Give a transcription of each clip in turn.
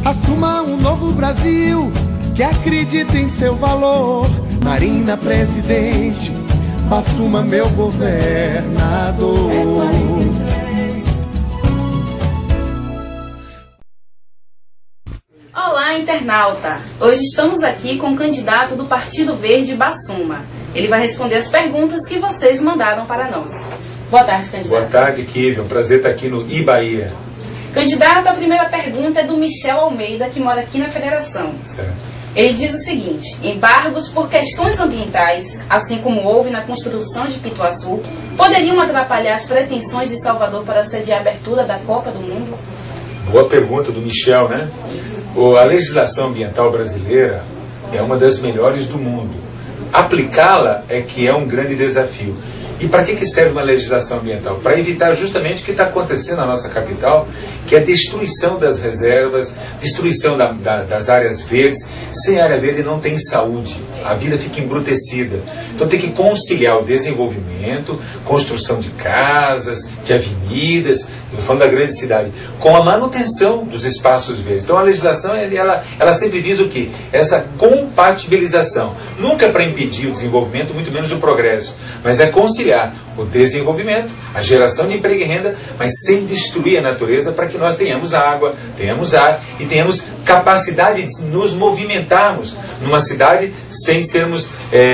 Assuma um novo Brasil que acredita em seu valor. Marina presidente, assuma meu governador. Olá, internauta! Hoje estamos aqui com o candidato do Partido Verde, Bassuma. Ele vai responder as perguntas que vocês mandaram para nós. Boa tarde, candidato. Boa tarde, Kívia. Um prazer estar aqui no Bahia. Candidato, a primeira pergunta é do Michel Almeida, que mora aqui na Federação. Certo. Ele diz o seguinte: embargos por questões ambientais, assim como houve na construção de Pituaçu, poderiam atrapalhar as pretensões de Salvador para sediar a abertura da Copa do Mundo? Boa pergunta do Michel, né? A legislação ambiental brasileira é uma das melhores do mundo. Aplicá-la é que é um grande desafio. E para que serve uma legislação ambiental? Para evitar justamente o que está acontecendo na nossa capital, que é a destruição das reservas, destruição das áreas verdes. Sem área verde não tem saúde, a vida fica embrutecida. Então tem que conciliar o desenvolvimento, construção de casas, de avenidas, no fundo da grande cidade, com a manutenção dos espaços verdes. Então a legislação, ela sempre diz o quê? Essa compatibilização. Nunca é para impedir o desenvolvimento, muito menos o progresso, mas é conciliar o desenvolvimento, a geração de emprego e renda, mas sem destruir a natureza, para que nós tenhamos água, tenhamos ar e tenhamos capacidade de nos movimentarmos numa cidade sem sermos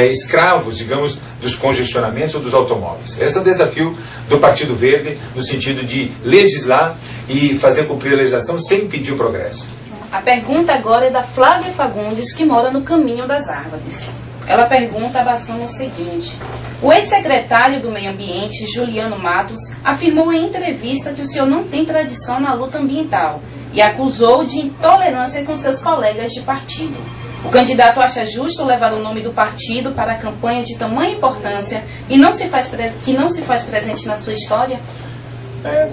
escravos, digamos, dos congestionamentos ou dos automóveis. Esse é o desafio do Partido Verde, no sentido de legislar e fazer cumprir a legislação sem impedir o progresso. A pergunta agora é da Flávia Fagundes, que mora no Caminho das Árvores. Ela pergunta a Bassuma o seguinte: o ex-secretário do Meio Ambiente, Juliano Matos, afirmou em entrevista que o senhor não tem tradição na luta ambiental e acusou de intolerância com seus colegas de partido. O candidato acha justo levar o nome do partido para a campanha de tamanha importância e que não se faz presente na sua história?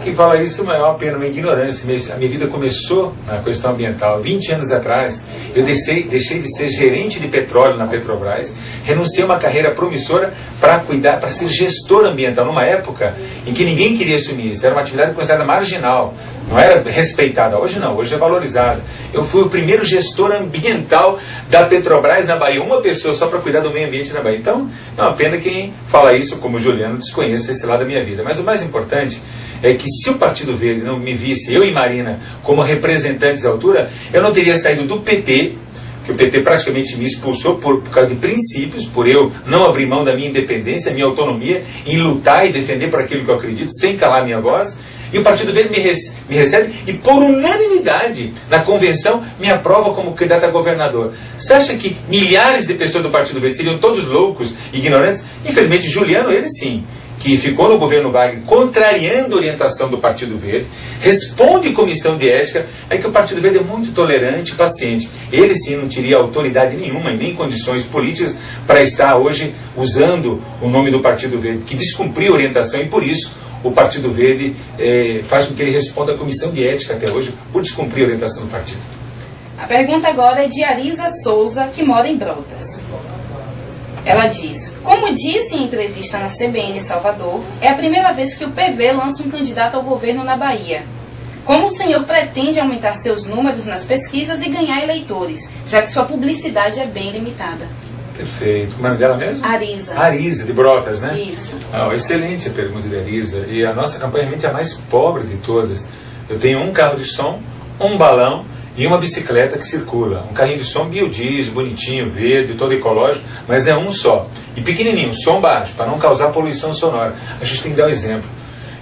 Quem fala isso é uma pena, uma ignorância. A minha vida começou na questão ambiental. 20 anos atrás, eu deixei de ser gerente de petróleo na Petrobras, renunciei a uma carreira promissora para ser gestor ambiental, numa época em que ninguém queria assumir isso. Era uma atividade considerada marginal, não era respeitada. Hoje não, hoje é valorizada. Eu fui o primeiro gestor ambiental da Petrobras na Bahia, uma pessoa só para cuidar do meio ambiente na Bahia. Então, é uma pena quem fala isso, como o Juliano, desconheça esse lado da minha vida. Mas o mais importante é que se o Partido Verde não me visse, eu e Marina, como representantes à altura, eu não teria saído do PT, que o PT praticamente me expulsou por causa de princípios, por eu não abrir mão da minha independência, minha autonomia, em lutar e defender por aquilo que eu acredito, sem calar minha voz. E o Partido Verde me recebe e, por unanimidade, na convenção, me aprova como candidato a governador. Você acha que milhares de pessoas do Partido Verde seriam todos loucos, ignorantes? Infelizmente, Juliano, ele sim, que ficou no governo Wagner, contrariando a orientação do Partido Verde, responde comissão de ética, é que o Partido Verde é muito tolerante e paciente. Ele sim não teria autoridade nenhuma e nem condições políticas para estar hoje usando o nome do Partido Verde, que descumpriu a orientação, e por isso o Partido Verde faz com que ele responda à comissão de ética até hoje, por descumprir a orientação do partido. A pergunta agora é de Arisa Souza, que mora em Brotas. Ela diz: como disse em entrevista na CBN Salvador, é a primeira vez que o PV lança um candidato ao governo na Bahia. Como o senhor pretende aumentar seus números nas pesquisas e ganhar eleitores, já que sua publicidade é bem limitada? Perfeito. Como é o nome dela mesmo? Arisa. Arisa, de Brotas, né? Isso. Excelente a pergunta de Arisa. E a nossa campanha realmente é a mais pobre de todas. Eu tenho um carro de som, um balão e uma bicicleta que circula. Um carrinho de som biodiesel, bonitinho, verde, todo ecológico, mas é um só. E pequenininho, som baixo, para não causar poluição sonora. A gente tem que dar um exemplo.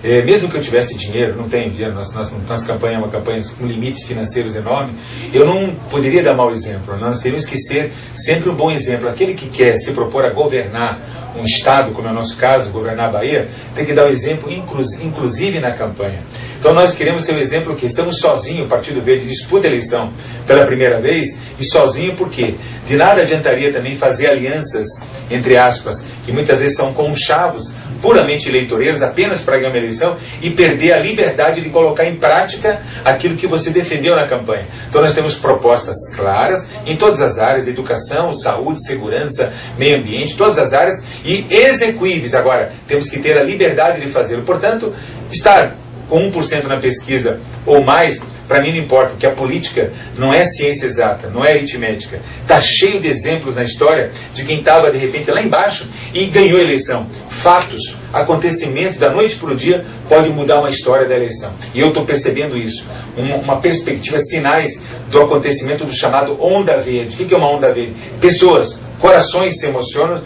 Mesmo que eu tivesse dinheiro, não tenho dinheiro, nossa campanha é uma campanha com limites financeiros enormes, eu não poderia dar mau exemplo. Nós teríamos que ser sempre um bom exemplo. Aquele que quer se propor a governar um estado, como é o nosso caso, governar a Bahia, tem que dar o exemplo, inclusive na campanha. Então nós queremos ser o exemplo que estamos sozinhos, o Partido Verde disputa a eleição pela primeira vez, e sozinho por quê? De nada adiantaria também fazer alianças, entre aspas, que muitas vezes são conchavos, puramente eleitoreiros, apenas para ganhar uma eleição, e perder a liberdade de colocar em prática aquilo que você defendeu na campanha. Então nós temos propostas claras em todas as áreas, educação, saúde, segurança, meio ambiente, todas as áreas, e execuíveis. Agora, temos que ter a liberdade de fazê-lo. Portanto, estar com 1% na pesquisa ou mais para mim não importa, porque a política não é ciência exata, não é aritmética. Está cheio de exemplos na história de quem estava, de repente, lá embaixo e ganhou a eleição. Fatos, acontecimentos, da noite para o dia, pode mudar uma história da eleição. E eu estou percebendo isso. Uma perspectiva, sinais do acontecimento do chamado onda verde. O que é uma onda verde? Pessoas, corações se emocionam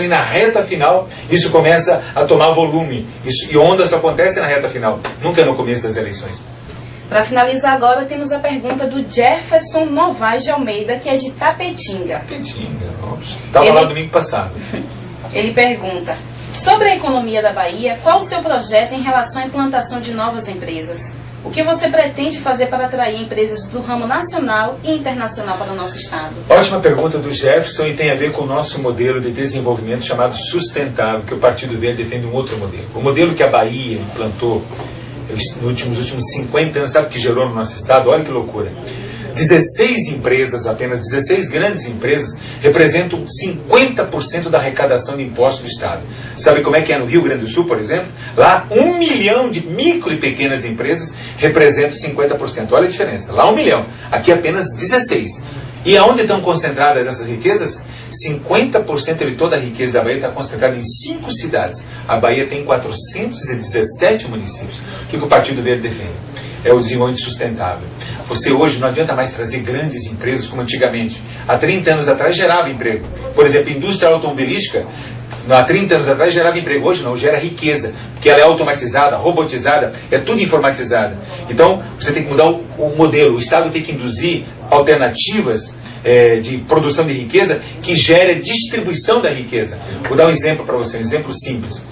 e na reta final isso começa a tomar volume. E ondas acontecem na reta final, nunca no começo das eleições. Para finalizar agora, temos a pergunta do Jefferson Novaes de Almeida, que é de Tapetinga. Tapetinga, estava lá domingo passado. Ele pergunta: sobre a economia da Bahia, qual o seu projeto em relação à implantação de novas empresas? O que você pretende fazer para atrair empresas do ramo nacional e internacional para o nosso estado? Ótima pergunta do Jefferson, e tem a ver com o nosso modelo de desenvolvimento chamado sustentável, que o Partido Verde defende um outro modelo. O modelo que a Bahia implantou nos últimos 50 anos, sabe o que gerou no nosso estado? Olha que loucura. 16 empresas, apenas 16 grandes empresas, representam 50% da arrecadação de impostos do Estado. Sabe como é que é no Rio Grande do Sul, por exemplo? Lá, 1 milhão de micro e pequenas empresas representam 50%. Olha a diferença. Lá 1 milhão, aqui apenas 16. E aonde estão concentradas essas riquezas? 50% de toda a riqueza da Bahia está concentrada em 5 cidades. A Bahia tem 417 municípios. O que o Partido Verde defende? É o desenvolvimento sustentável. Você hoje não adianta mais trazer grandes empresas como antigamente. Há 30 anos atrás gerava emprego. Por exemplo, a indústria automobilística, há 30 anos atrás gerava emprego. Hoje não, gera riqueza. Porque ela é automatizada, robotizada, é tudo informatizada. Então, você tem que mudar o modelo. O Estado tem que induzir alternativas de produção de riqueza que gere a distribuição da riqueza. Vou dar um exemplo para você, um exemplo simples.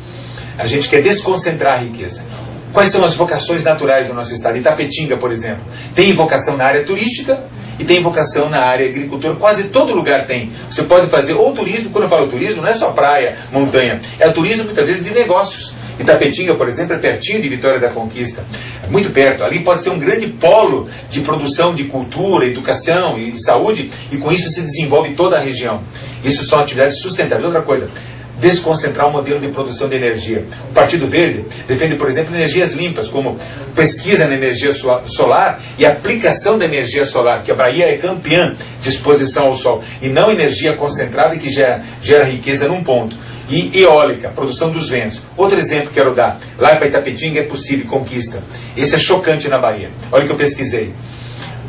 A gente quer desconcentrar a riqueza. Quais são as vocações naturais do nosso estado? Itapetinga, por exemplo, tem vocação na área turística e tem vocação na área agricultura. Quase todo lugar tem. Você pode fazer ou turismo, quando eu falo turismo, não é só praia, montanha, é turismo muitas vezes de negócios. Itapetinga, por exemplo, é pertinho de Vitória da Conquista, muito perto. Ali pode ser um grande polo de produção de cultura, educação e saúde, e com isso se desenvolve toda a região. Isso são atividades sustentáveis. Outra coisa, desconcentrar o modelo de produção de energia. O Partido Verde defende, por exemplo, energias limpas, como pesquisa na energia solar e aplicação da energia solar, que a Bahia é campeã de exposição ao sol, e não energia concentrada que gera riqueza num ponto. E eólica, produção dos ventos. Outro exemplo que quero dar, lá para Itapetinga é possível, conquista. Esse é chocante na Bahia. Olha o que eu pesquisei.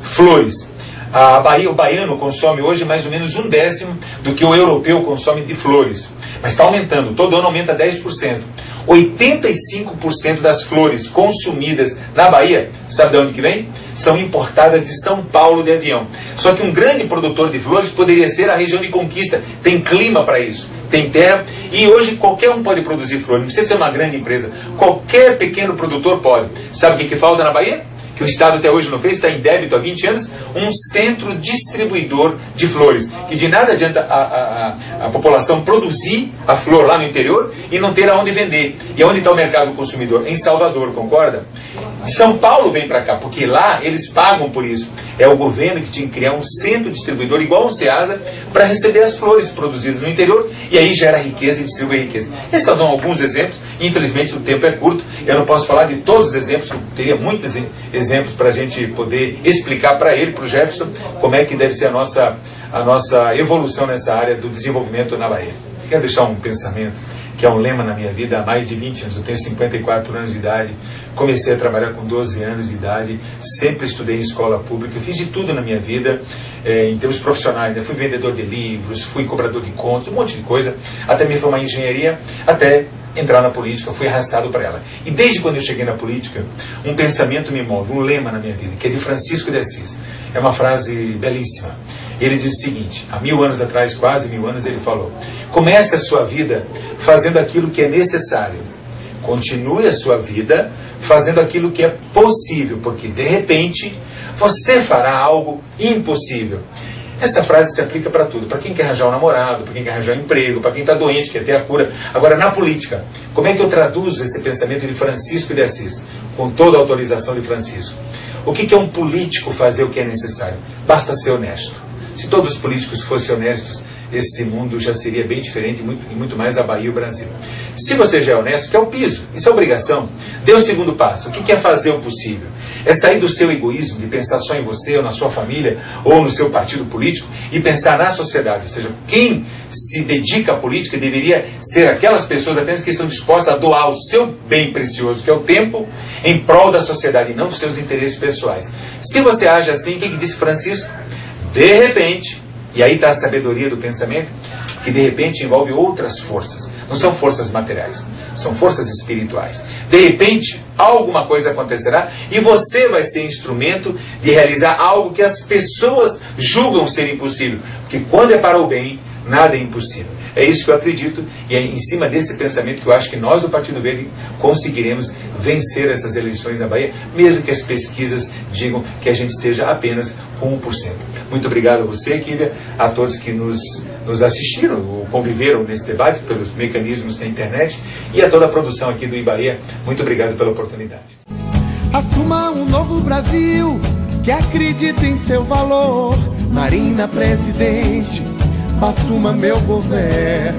Flores. A Bahia, o baiano consome hoje mais ou menos 1/10 do que o europeu consome de flores. Mas está aumentando, todo ano aumenta 10%. 85% das flores consumidas na Bahia, sabe de onde que vem? São importadas de São Paulo de avião. Só que um grande produtor de flores poderia ser a região de Conquista. Tem clima para isso, tem terra, e hoje qualquer um pode produzir flores. Não precisa ser uma grande empresa. Qualquer pequeno produtor pode. Sabe o que falta na Bahia? Que o Estado até hoje não fez, está em débito há 20 anos, um centro distribuidor de flores. Que de nada adianta a população produzir a flor lá no interior e não ter aonde vender. E onde está o mercado consumidor? Em Salvador, concorda? São Paulo vem para cá, porque lá eles pagam por isso. É o governo que tinha que criar um centro distribuidor, igual um Ceasa, para receber as flores produzidas no interior, e aí gera riqueza e distribui riqueza. Esses são alguns exemplos, infelizmente o tempo é curto, eu não posso falar de todos os exemplos, eu teria muitos exemplos para a gente poder explicar para ele, para o Jefferson, como é que deve ser a nossa evolução nessa área do desenvolvimento na Bahia. Quero deixar um pensamento que é um lema na minha vida há mais de 20 anos. Eu tenho 54 anos de idade, comecei a trabalhar com 12 anos de idade, sempre estudei em escola pública, fiz de tudo na minha vida, em termos profissionais, né? Fui vendedor de livros, fui cobrador de contas, um monte de coisa, até me formar em engenharia, até entrar na política, fui arrastado para ela. E desde quando eu cheguei na política, um pensamento me move, um lema na minha vida, que é de Francisco de Assis. É uma frase belíssima. Ele diz o seguinte, há 1000 anos atrás, quase 1000 anos, ele falou: comece a sua vida fazendo aquilo que é necessário. Continue a sua vida fazendo aquilo que é possível, porque de repente você fará algo impossível. Essa frase se aplica para tudo, para quem quer arranjar um namorado, para quem quer arranjar um emprego, para quem está doente, quer ter a cura. Agora, na política, como é que eu traduzo esse pensamento de Francisco de Assis, com toda a autorização de Francisco? O que é um político fazer o que é necessário? Basta ser honesto. Se todos os políticos fossem honestos, esse mundo já seria bem diferente e muito mais a Bahia e o Brasil. Se você já é honesto, que é o piso, isso é obrigação. Dê o segundo passo. O que é fazer o possível? É sair do seu egoísmo, de pensar só em você, ou na sua família, ou no seu partido político, e pensar na sociedade. Ou seja, quem se dedica à política deveria ser aquelas pessoas apenas que estão dispostas a doar o seu bem precioso, que é o tempo, em prol da sociedade, e não dos seus interesses pessoais. Se você age assim, o que disse Francisco? De repente, e aí está a sabedoria do pensamento, que de repente envolve outras forças. Não são forças materiais, são forças espirituais. De repente, alguma coisa acontecerá e você vai ser instrumento de realizar algo que as pessoas julgam ser impossível. Porque quando é para o bem, nada é impossível. É isso que eu acredito e é em cima desse pensamento que eu acho que nós do Partido Verde conseguiremos vencer essas eleições na Bahia, mesmo que as pesquisas digam que a gente esteja apenas com 1%. Muito obrigado a você, Kívia, a todos que nos assistiram ou conviveram nesse debate pelos mecanismos da internet e a toda a produção aqui do Bahia. Muito obrigado pela oportunidade. Assuma um novo Brasil que acredita em seu valor. Marina presidente, assuma meu governo.